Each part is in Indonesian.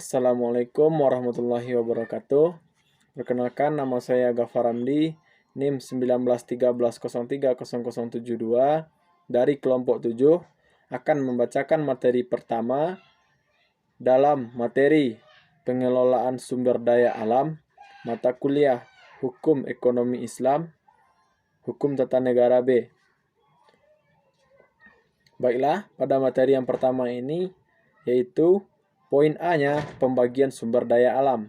Assalamualaikum warahmatullahi wabarakatuh. Perkenalkan, nama saya Ghaffar Ramdi, NIM 1913030072 dari kelompok 7 akan membacakan materi pertama dalam materi pengelolaan sumber daya alam, mata kuliah Hukum Ekonomi Islam, Hukum Tata Negara B. Baiklah, pada materi yang pertama ini yaitu poin A-nya, pembagian sumber daya alam.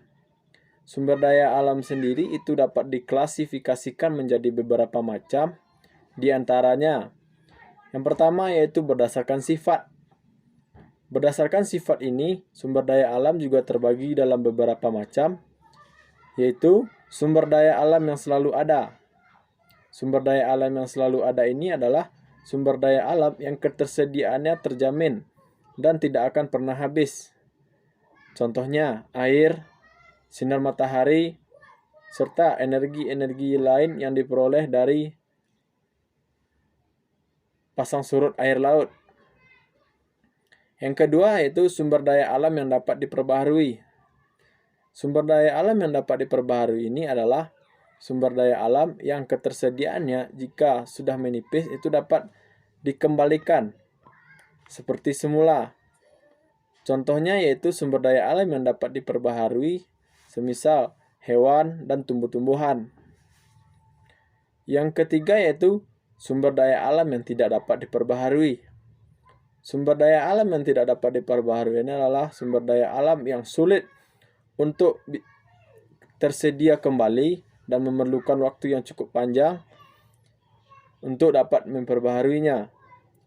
Sumber daya alam sendiri itu dapat diklasifikasikan menjadi beberapa macam, di antaranya yang pertama yaitu berdasarkan sifat. Berdasarkan sifat ini, sumber daya alam juga terbagi dalam beberapa macam, yaitu sumber daya alam yang selalu ada. Sumber daya alam yang selalu ada ini adalah sumber daya alam yang ketersediaannya terjamin dan tidak akan pernah habis. Contohnya air, sinar matahari, serta energi-energi lain yang diperoleh dari pasang surut air laut. Yang kedua yaitu sumber daya alam yang dapat diperbaharui. Sumber daya alam yang dapat diperbaharui ini adalah sumber daya alam yang ketersediaannya jika sudah menipis itu dapat dikembalikan seperti semula. Contohnya yaitu sumber daya alam yang dapat diperbaharui, semisal hewan dan tumbuh-tumbuhan. Yang ketiga yaitu sumber daya alam yang tidak dapat diperbaharui. Sumber daya alam yang tidak dapat diperbaharui ini adalah sumber daya alam yang sulit untuk tersedia kembali dan memerlukan waktu yang cukup panjang untuk dapat memperbaharuinya.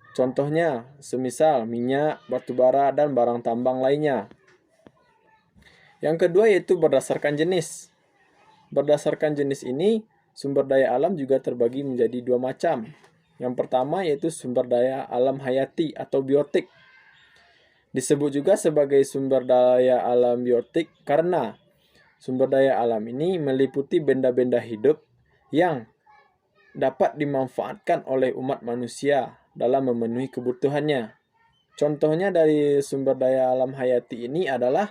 Contohnya, semisal minyak, batu bara, dan barang tambang lainnya. Yang kedua yaitu berdasarkan jenis. Berdasarkan jenis ini, sumber daya alam juga terbagi menjadi dua macam. Yang pertama yaitu sumber daya alam hayati atau biotik. Disebut juga sebagai sumber daya alam biotik karena sumber daya alam ini meliputi benda-benda hidup yang dapat dimanfaatkan oleh umat manusia dalam memenuhi kebutuhannya. Contohnya dari sumber daya alam hayati ini adalah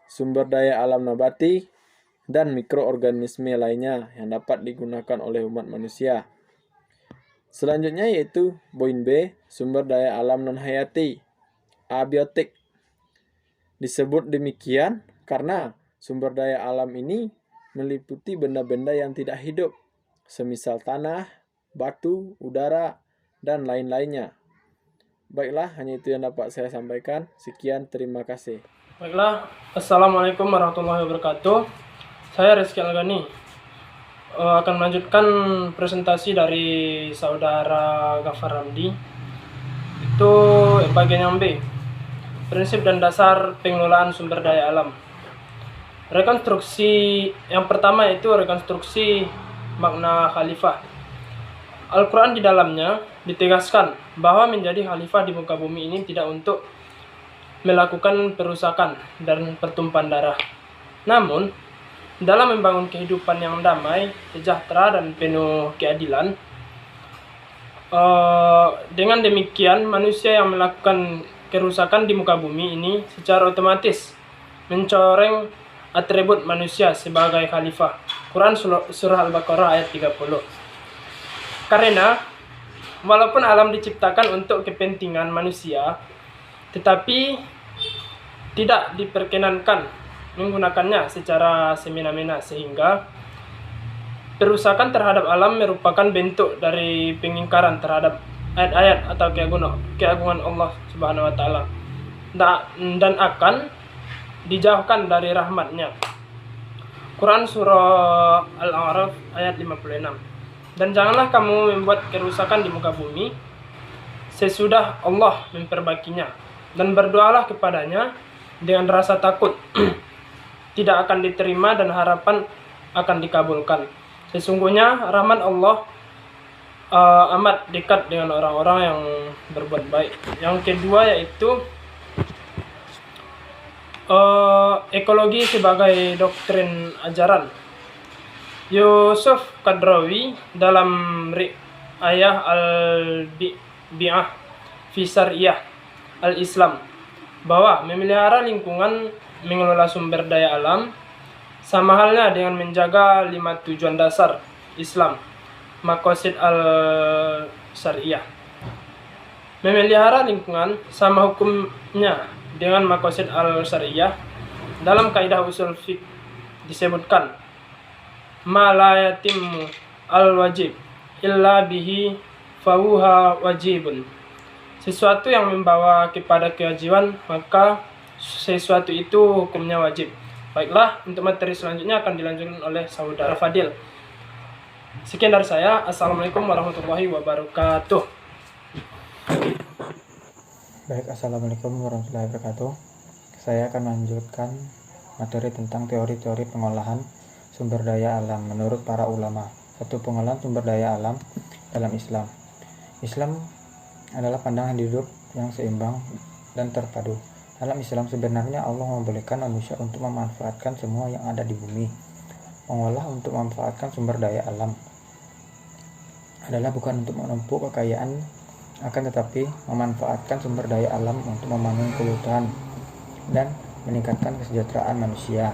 sumber daya alam nabati dan mikroorganisme lainnya yang dapat digunakan oleh umat manusia. Selanjutnya yaitu poin B, sumber daya alam non-hayati, abiotik. Disebut demikian karena sumber daya alam ini meliputi benda-benda yang tidak hidup, semisal tanah, batu, udara, dan lain-lainnya. Baiklah, hanya itu yang dapat saya sampaikan. Sekian, terima kasih. Baiklah, Assalamualaikum warahmatullahi wabarakatuh. Saya Rizky Algani akan melanjutkan presentasi dari saudara Ghaffar Ramdi. Itu bagian yang B, prinsip dan dasar pengelolaan sumber daya alam. Rekonstruksi yang pertama itu rekonstruksi makna khalifah. Al-Quran di dalamnya ditegaskan bahwa menjadi khalifah di muka bumi ini tidak untuk melakukan perusakan dan pertumpahan darah. Namun, dalam membangun kehidupan yang damai, sejahtera, dan penuh keadilan, dengan demikian manusia yang melakukan kerusakan di muka bumi ini secara otomatis mencoreng atribut manusia sebagai khalifah. Quran Surah Al-Baqarah ayat 30. Karena walaupun alam diciptakan untuk kepentingan manusia, tetapi tidak diperkenankan menggunakannya secara semena-mena, sehingga perusakan terhadap alam merupakan bentuk dari pengingkaran terhadap ayat-ayat atau keagungan Allah Subhanahu wa taala dan akan dijauhkan dari rahmatnya. Quran Surah Al-A'raf ayat 56. Dan janganlah kamu membuat kerusakan di muka bumi sesudah Allah memperbaikinya, dan berdoalah kepadanya dengan rasa takut tidak akan diterima dan harapan akan dikabulkan. Sesungguhnya rahmat Allah amat dekat dengan orang-orang yang berbuat baik. Yang kedua yaitu ekologi sebagai doktrin ajaran. Yusuf Qadrawi dalam Ri'ayah al-Bi'ah fi Syariah al-Islam bahwa memelihara lingkungan, mengelola sumber daya alam, sama halnya dengan menjaga 5 tujuan dasar Islam, Maqasid al-Syariah. Memelihara lingkungan sama hukumnya dengan Maqasid al-Syariah. Dalam kaidah usul fiqh disebutkan, ma la yatimmu al-wajib illa bihi fahuwa wajibun. Sesuatu yang membawa kepada kewajiban, maka sesuatu itu hukumnya wajib. Baiklah, untuk materi selanjutnya akan dilanjutkan oleh saudara Fadil. Sekian dari saya. Assalamualaikum warahmatullahi wabarakatuh. Baik, assalamualaikum warahmatullahi wabarakatuh. Saya akan melanjutkan materi tentang teori-teori pengolahan sumber daya alam menurut para ulama. Satu, pengolahan sumber daya alam dalam Islam. Islam adalah pandangan hidup yang seimbang dan terpadu. Dalam Islam sebenarnya Allah membolehkan manusia untuk memanfaatkan semua yang ada di bumi. Mengolah untuk memanfaatkan sumber daya alam adalah bukan untuk menumpuk kekayaan, akan tetapi memanfaatkan sumber daya alam untuk memenuhi kebutuhan dan meningkatkan kesejahteraan manusia.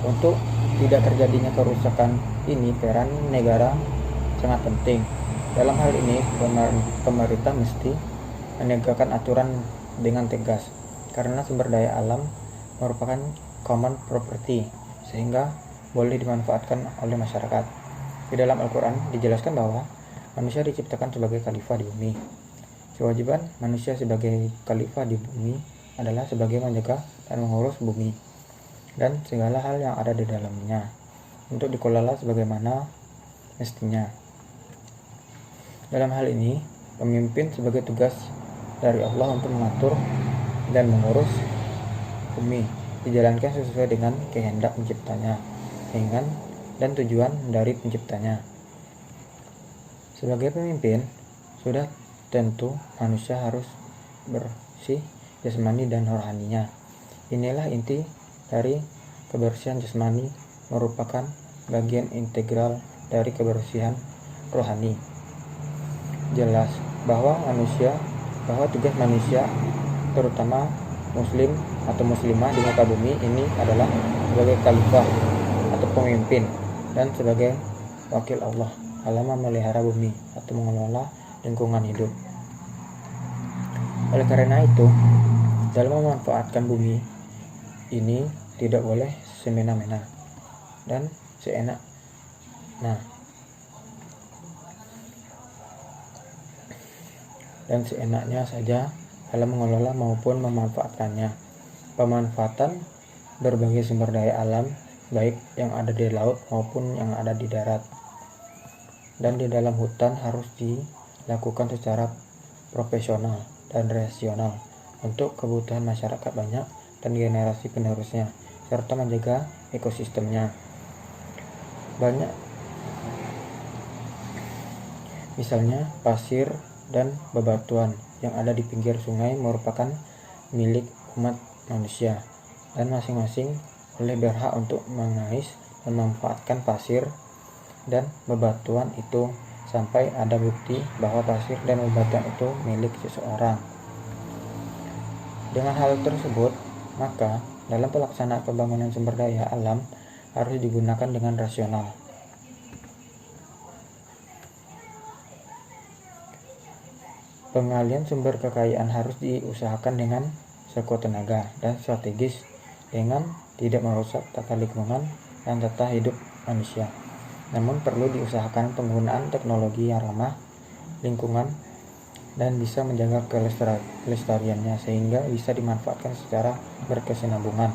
Untuk tidak terjadinya kerusakan ini, peran negara sangat penting. Dalam hal ini, pemerintah mesti menegakkan aturan dengan tegas, karena sumber daya alam merupakan common property, sehingga boleh dimanfaatkan oleh masyarakat. Di dalam Al-Quran dijelaskan bahwa manusia diciptakan sebagai khalifah di bumi. Kewajiban manusia sebagai khalifah di bumi adalah sebagai menjaga dan mengurus bumi dan segala hal yang ada di dalamnya untuk dikelola sebagaimana mestinya. Dalam hal ini, pemimpin sebagai tugas dari Allah untuk mengatur dan mengurus bumi dijalankan sesuai dengan kehendak penciptanya, keinginan dan tujuan dari penciptanya. Sebagai pemimpin, sudah tentu manusia harus bersih jasmani dan rohaninya. Inilah inti dari kebersihan jasmani, merupakan bagian integral dari kebersihan rohani. Jelas bahwa tugas manusia, terutama muslim atau muslimah di muka bumi ini adalah sebagai khalifah atau pemimpin dan sebagai wakil Allah dalam memelihara bumi atau mengelola lingkungan hidup. Oleh karena itu, dalam memanfaatkan bumi ini tidak boleh semena-mena dan seenak. Dan seenaknya saja dalam mengelola maupun memanfaatkannya. Pemanfaatan berbagai sumber daya alam, baik yang ada di laut maupun yang ada di darat dan di dalam hutan, harus dilakukan secara profesional dan rasional untuk kebutuhan masyarakat banyak dan generasi penerusnya, serta menjaga ekosistemnya. Misalnya pasir dan bebatuan yang ada di pinggir sungai merupakan milik umat manusia, dan masing-masing boleh berhak untuk mengais dan memanfaatkan pasir dan bebatuan itu sampai ada bukti bahwa pasir dan bebatuan itu milik seseorang. Dengan hal tersebut, maka dalam pelaksanaan pembangunan sumber daya alam harus digunakan dengan rasional. Pengalian sumber kekayaan harus diusahakan dengan sekuat tenaga dan strategis dengan tidak merusak tata lingkungan dan tata hidup manusia. Namun perlu diusahakan penggunaan teknologi yang ramah lingkungan dan bisa menjaga kelestariannya sehingga bisa dimanfaatkan secara berkesinambungan.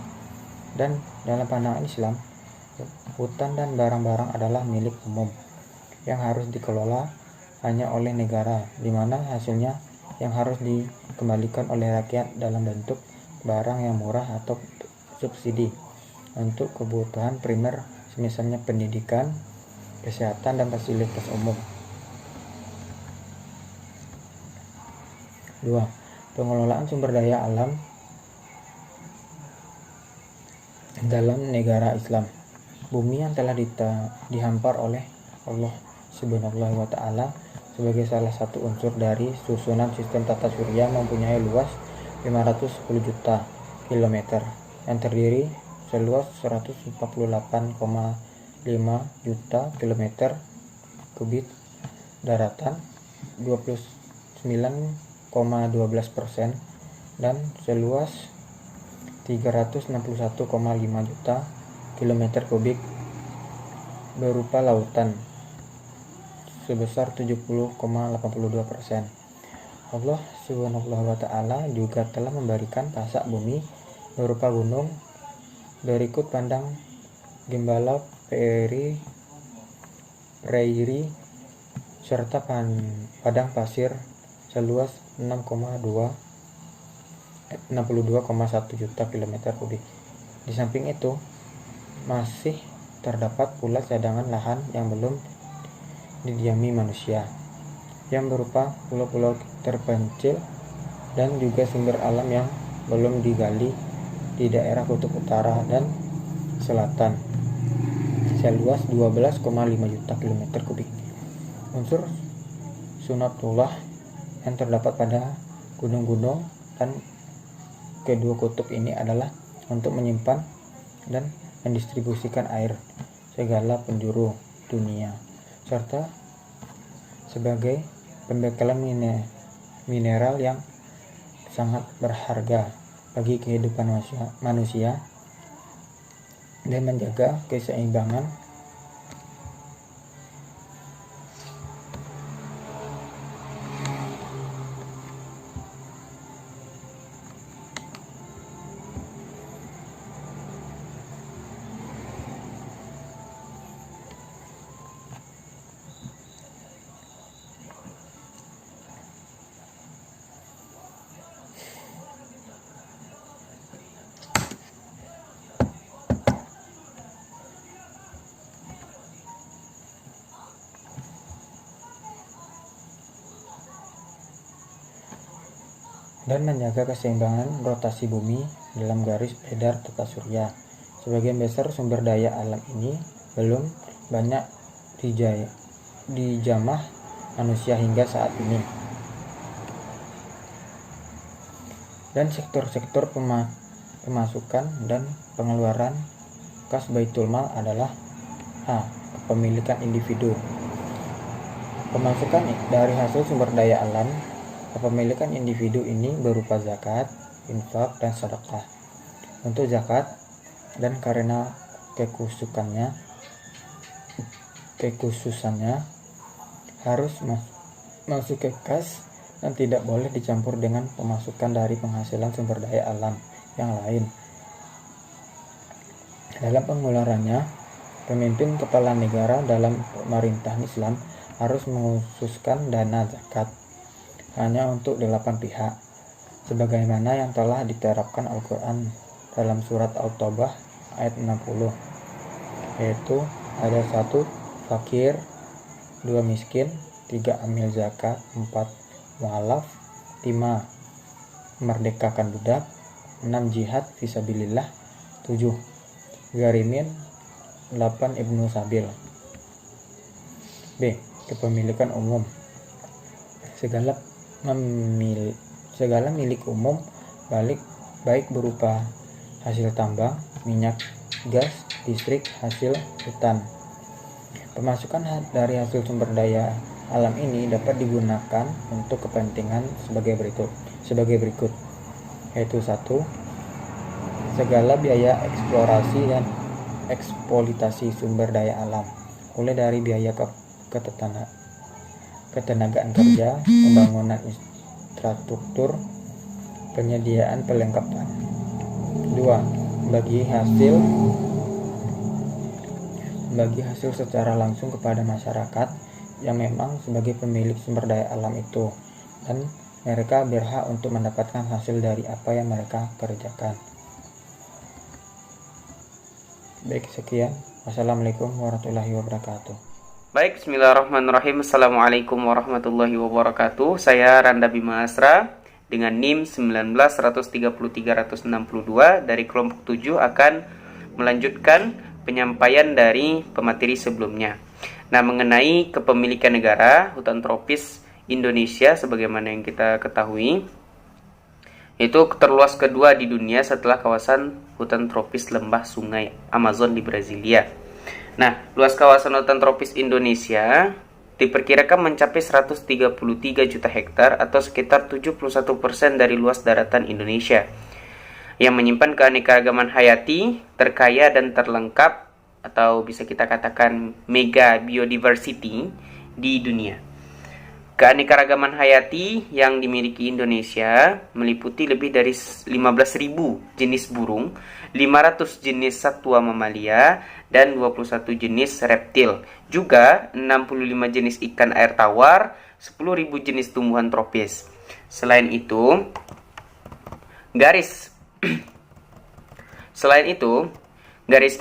Dan dalam pandangan Islam, hutan dan barang-barang adalah milik umum yang harus dikelola hanya oleh negara, di mana hasilnya yang harus dikembalikan oleh rakyat dalam bentuk barang yang murah atau subsidi untuk kebutuhan primer, misalnya pendidikan, kesehatan, dan fasilitas umum. 2. Pengelolaan sumber daya alam dalam negara Islam. Bumi yang telah dihampar oleh Allah Subhanahu wa Ta'ala sebagai salah satu unsur dari susunan sistem tata surya mempunyai luas 510 juta kilometer yang terdiri seluas 148,5 juta kilometer kubik daratan 29,12% dan seluas 361,5 juta kilometer kubik berupa lautan sebesar 70,82%. Allah Subhanahu wa Ta'ala juga telah memberikan pasak bumi berupa gunung berikut padang gembala, prairie serta padang pasir seluas 62,1 juta kilometer kubik. Di samping itu masih terdapat pula cadangan lahan yang belum didiami manusia yang berupa pulau-pulau terpencil dan juga sumber alam yang belum digali di daerah kutub utara dan selatan seluas 12,5 juta kilometer kubik. Unsur sunatullah yang terdapat pada gunung-gunung dan kedua kutub ini adalah untuk menyimpan dan mendistribusikan air segala penjuru dunia serta sebagai pembekalan mineral yang sangat berharga bagi kehidupan manusia dan menjaga keseimbangan dan menjaga keseimbangan rotasi bumi dalam garis pedar tata surya. Sebagian besar sumber daya alam ini belum banyak dijamah manusia hingga saat ini. Dan sektor-sektor pemasukan dan pengeluaran kas Baitul Mal adalah A. Kepemilikan individu. Pemasukan dari hasil sumber daya alam kepemilikan individu ini berupa zakat, infak, dan sedekah. Untuk zakat, dan karena kekhususannya harus masuk ke kas dan tidak boleh dicampur dengan pemasukan dari penghasilan sumber daya alam yang lain. Dalam pengeluarannya, pemimpin kepala negara dalam pemerintahan Islam harus mengkhususkan dana zakat hanya untuk 8 pihak, sebagaimana yang telah diterapkan Al-Quran dalam surat Al-Taubah ayat 60, yaitu ada 1 fakir, 2 miskin, 3 amil zakat, 4 mu'alaf, 5 memerdekakan budak, 6 jihad fisabilillah, 7 garimin, 8 ibnu sabil. B. Kepemilikan umum. Segala milik umum baik berupa hasil tambang, minyak, gas, listrik, hasil hutan. Pemasukan dari hasil sumber daya alam ini dapat digunakan untuk kepentingan sebagai berikut, yaitu 1. Segala biaya eksplorasi dan eksploitasi sumber daya alam, mulai dari biaya ketenagaan kerja, pembangunan infrastruktur, penyediaan perlengkapan. 2. Bagi hasil secara langsung kepada masyarakat yang memang sebagai pemilik sumber daya alam itu, dan mereka berhak untuk mendapatkan hasil dari apa yang mereka kerjakan. Baik, sekian. Wassalamualaikum warahmatullahi wabarakatuh. Baik, bismillahirrahmanirrahim. Assalamualaikum warahmatullahi wabarakatuh. Saya Randa Bima Asra dengan NIM 1913362 dari kelompok 7 akan melanjutkan penyampaian dari pemateri sebelumnya. Nah, mengenai kepemilikan negara hutan tropis Indonesia sebagaimana yang kita ketahui, Itu terluas kedua di dunia setelah kawasan hutan tropis lembah sungai Amazon di Brasilia. Nah, luas kawasan hutan tropis Indonesia diperkirakan mencapai 133 juta hektar atau sekitar 71% dari luas daratan Indonesia, yang menyimpan keanekaragaman hayati terkaya dan terlengkap, atau bisa kita katakan mega biodiversity di dunia. Keanekaragaman hayati yang dimiliki Indonesia meliputi lebih dari 15.000 jenis burung, 500 jenis satwa mamalia, dan 21 jenis reptil. Juga 65 jenis ikan air tawar, 10.000 jenis tumbuhan tropis. Selain itu, garis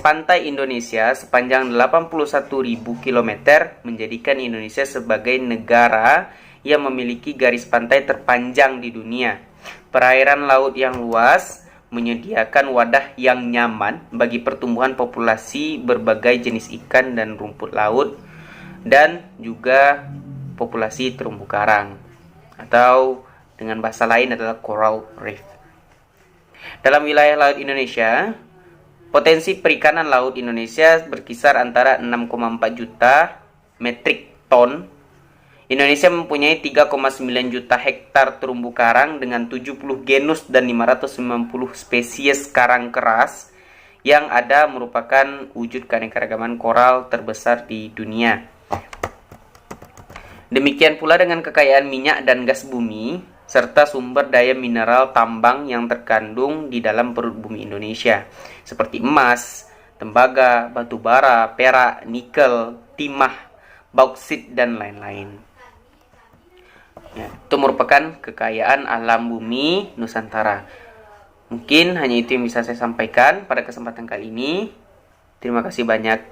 pantai Indonesia sepanjang 81.000 km menjadikan Indonesia sebagai negara yang memiliki garis pantai terpanjang di dunia. Perairan laut yang luas menyediakan wadah yang nyaman bagi pertumbuhan populasi berbagai jenis ikan dan rumput laut, dan juga populasi terumbu karang, atau dengan bahasa lain adalah coral reef. Dalam wilayah laut Indonesia, potensi perikanan laut Indonesia berkisar antara 6,4 juta metrik ton. Indonesia mempunyai 3,9 juta hektar terumbu karang dengan 70 genus dan 590 spesies karang keras yang ada merupakan wujud keanekaragaman koral terbesar di dunia. Demikian pula dengan kekayaan minyak dan gas bumi serta sumber daya mineral tambang yang terkandung di dalam perut bumi Indonesia, seperti emas, tembaga, batu bara, perak, nikel, timah, bauksit, dan lain-lain. Ya, itu merupakan kekayaan alam bumi Nusantara. Mungkin hanya itu yang bisa saya sampaikan pada kesempatan kali ini. Terima kasih banyak.